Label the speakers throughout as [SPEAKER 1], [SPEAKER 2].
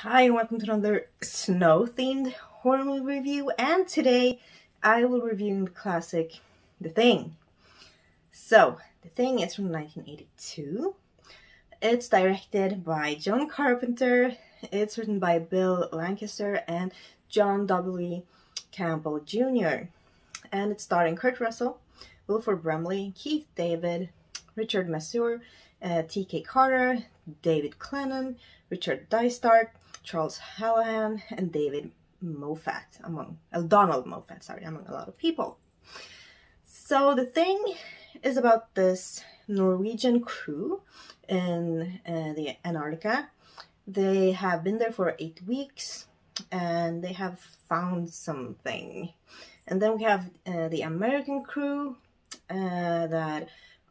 [SPEAKER 1] Hi and welcome to another snow-themed horror movie review, and today I will review the classic The Thing. So, The Thing is from 1982. It's directed by John Carpenter, it's written by Bill Lancaster and John W. Campbell Jr. And it's starring Kurt Russell, Wilford Brimley, Keith David, Richard Masur, T.K. Carter, David Clennon, Richard Dysart, Charles Hallahan, and David Moffat, Donald Moffat, among a lot of people. So The Thing is about this Norwegian crew in the Antarctica. They have been there for 8 weeks, and they have found something. And then we have the American crew that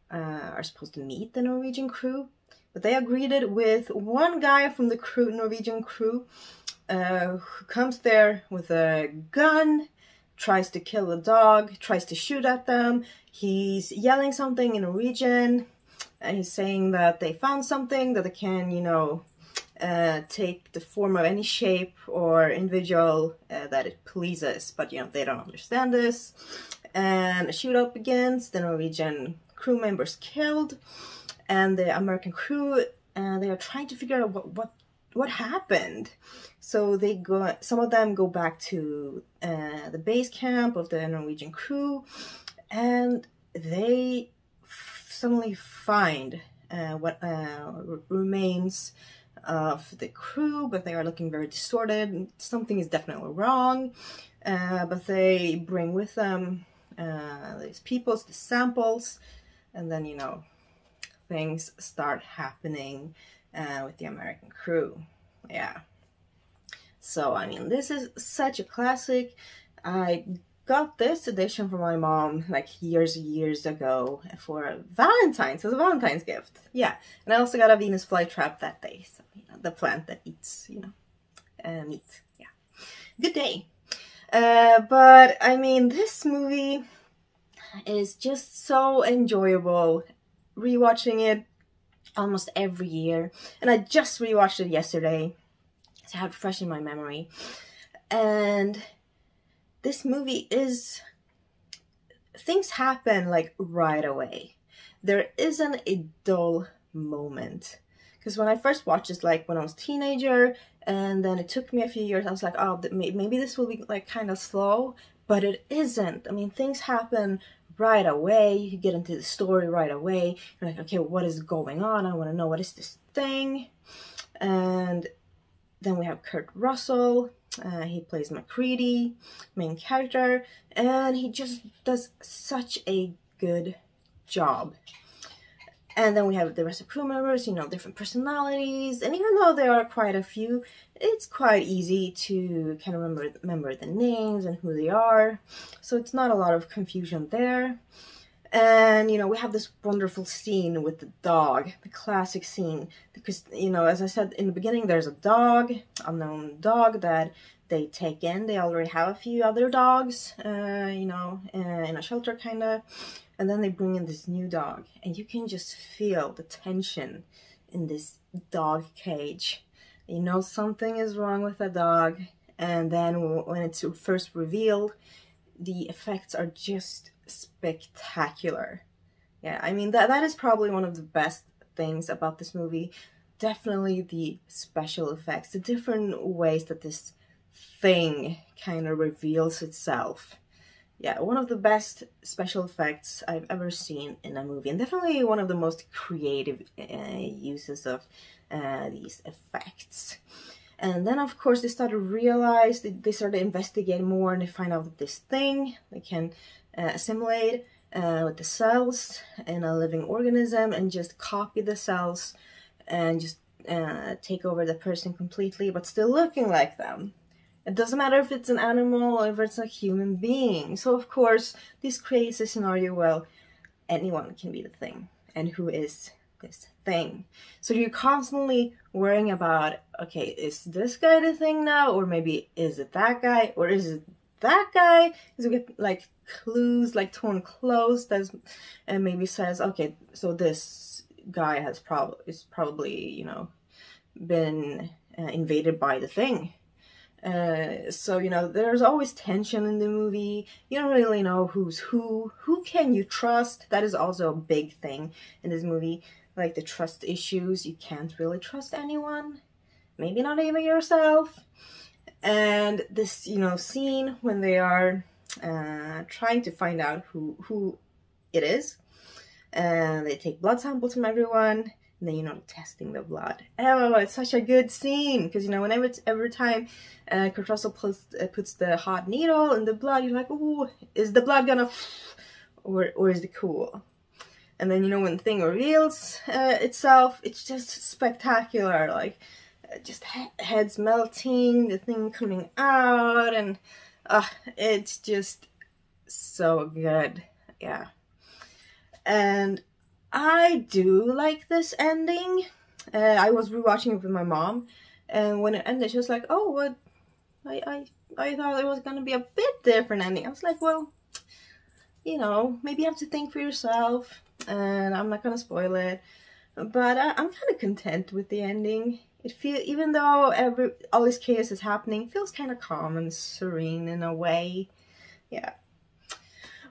[SPEAKER 1] are supposed to meet the Norwegian crew. But they agreed it with one guy from the Norwegian crew who comes there with a gun, tries to kill a dog, tries to shoot at them. He's yelling something in Norwegian, and he's saying that they found something that they can, take the form of any shape or individual that it pleases. But, they don't understand this. And a shoot-up begins, the Norwegian crew members killed. And the American crew, they are trying to figure out what happened. So some of them go back to the base camp of the Norwegian crew, and they suddenly find what remains of the crew, but they are looking very distorted. Something is definitely wrong, but they bring with them these the samples, and then, things start happening with the American crew. Yeah. So, this is such a classic. I got this edition from my mom like years and ago for Valentine's, as a Valentine's gift. Yeah. And I also got a Venus flytrap that day. So, the plant that eats, meat. Yeah. Good day. But, this movie is just so enjoyable. Rewatching it almost every year, and I just rewatched it yesterday, so I have it fresh in my memory. And this movie things happen like right away. There isn't a dull moment, because when I first watched this, like when I was a teenager, and then it took me a few years, I was like, oh, maybe this will be like kind of slow, but it isn't. Things happen right away. You get into the story right away. You're like, okay, what is going on? I want to know, what is this thing? And then we have Kurt Russell. He plays MacReady, main character, and he just does such a good job. And then we have the rest of crew members, different personalities, and even though there are quite a few, it's quite easy to kind of remember the names and who they are, so it's not a lot of confusion there. And, we have this wonderful scene with the dog, the classic scene, because, as I said in the beginning, there's a dog, unknown dog that they take in. They already have a few other dogs, in a shelter, kind of. And then they bring in this new dog, and you can just feel the tension in this dog cage. Something is wrong with the dog, and then when it's first revealed, the effects are just spectacular. Yeah, that is probably one of the best things about this movie. Definitely the special effects, the different ways that this thing kind of reveals itself. Yeah, one of the best special effects I've ever seen in a movie, and definitely one of the most creative uses of these effects. And then, of course, they started to realize, they started to investigate more, and they find out that this thing they can assimilate with the cells in a living organism and just copy the cells and just take over the person completely, but still looking like them. It doesn't matter if it's an animal or if it's a human being. So, of course, this creates a scenario where anyone can be the thing. And who is this thing? So you're constantly worrying about, okay, is this guy the thing now? Or maybe is it that guy? Or is it that guy? Is it like clues, like torn clothes that maybe says, okay, so this guy is probably, been invaded by the Thing. So, you know, there's always tension in the movie. You don't really know who's who can you trust. That is also a big thing in this movie, like the trust issues. You can't really trust anyone, maybe not even yourself. And this, you know, scene when they are trying to find out who it is, and they take blood samples from everyone. And then, you know, testing the blood. Oh, it's such a good scene. Because, you know, every time Kurt Russell puts the hot needle in the blood, you're like, ooh, is the blood gonna... Or is it cool? And then, you know, when the Thing reveals itself, it's just spectacular. Like, just heads melting, the Thing coming out. And it's just so good. Yeah. And I do like this ending. I was rewatching it with my mom, and when it ended, she was like, "Oh, what? I thought it was gonna be a bit different ending." I was like, "Well, you know, maybe you have to think for yourself, and I'm not gonna spoil it." But I'm kind of content with the ending. It feels, even though all this chaos is happening, it feels kind of calm and serene in a way. Yeah.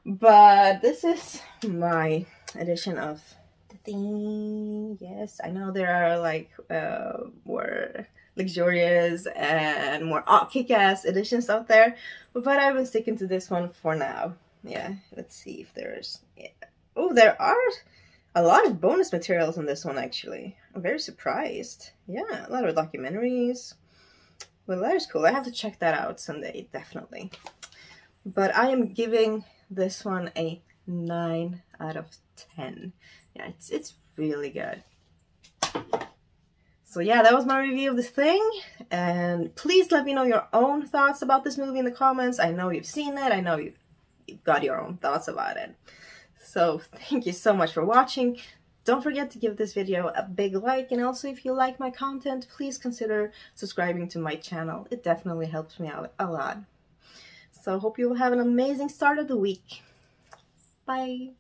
[SPEAKER 1] But this is my edition of The Thing. Yes, I know there are like more luxurious and more kick-ass editions out there, but I've been sticking to this one for now. Yeah, let's see if there's... Yeah. Oh, there are a lot of bonus materials on this one, actually. I'm very surprised. Yeah, a lot of documentaries. Well, that is cool. I have to check that out someday, definitely. But I am giving this one a 9 out of 10. Yeah, it's really good. So yeah, that was my review of this Thing. And please let me know your own thoughts about this movie in the comments. I know you've seen it. I know you've got your own thoughts about it. So thank you so much for watching. Don't forget to give this video a big like. And also, if you like my content, please consider subscribing to my channel. It definitely helps me out a lot. So hope you will have an amazing start of the week. Bye.